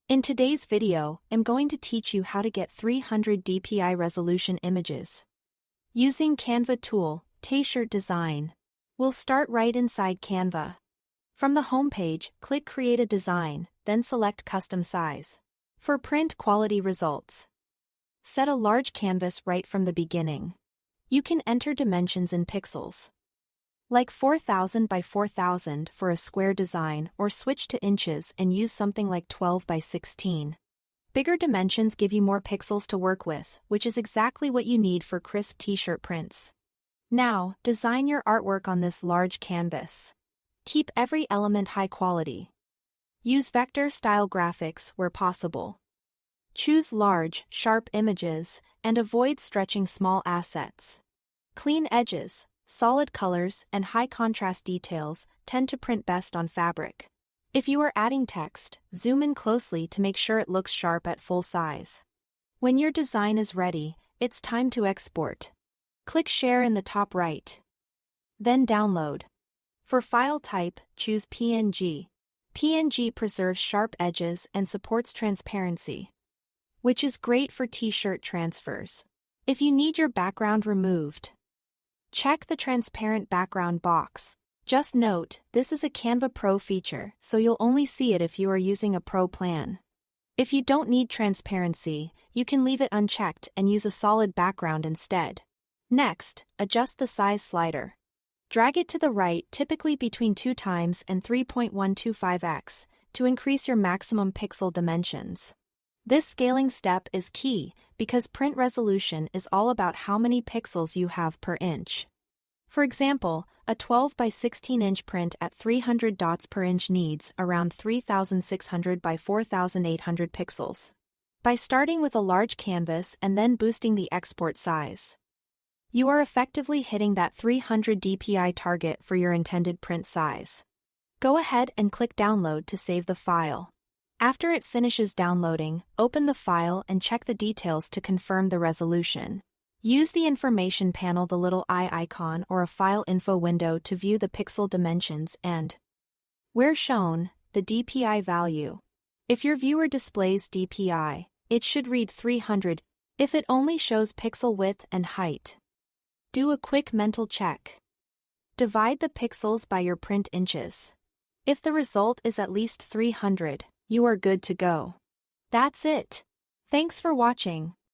In today's video, I'm going to teach you how to get 300 dpi resolution images. Using Canva tool, Tshirt design. We'll start right inside Canva. From the home page, click Create a Design, then select Custom Size. For print quality results, set a large canvas right from the beginning. You can enter dimensions in pixels, like 4000 by 4000 for a square design, or switch to inches and use something like 12 by 16. Bigger dimensions give you more pixels to work with, which is exactly what you need for crisp t-shirt prints. Now, design your artwork on this large canvas. Keep every element high quality. Use vector-style graphics where possible. Choose large, sharp images, and avoid stretching small assets. Clean edges, solid colors, and high-contrast details tend to print best on fabric. If you are adding text, zoom in closely to make sure it looks sharp at full size. When your design is ready, it's time to export. Click Share in the top right. Then download. For file type, choose PNG. PNG preserves sharp edges and supports transparency, which is great for t-shirt transfers. If you need your background removed, check the transparent background box. Just note, this is a Canva Pro feature, so you'll only see it if you are using a Pro plan. If you don't need transparency, you can leave it unchecked and use a solid background instead. Next, adjust the size slider. Drag it to the right, typically between 2 times and 3.125x, to increase your maximum pixel dimensions. This scaling step is key because print resolution is all about how many pixels you have per inch. For example, a 12 by 16 inch print at 300 dots per inch needs around 3600 by 4800 pixels. By starting with a large canvas and then boosting the export size, you are effectively hitting that 300 dpi target for your intended print size. Go ahead and click Download to save the file. After it finishes downloading, open the file and check the details to confirm the resolution. Use the information panel, the little eye icon, or a file info window to view the pixel dimensions and, where shown, the dpi value. If your viewer displays dpi, it should read 300. If it only shows pixel width and height, do a quick mental check. Divide the pixels by your print inches. If the result is at least 300, you are good to go. That's it. Thanks for watching.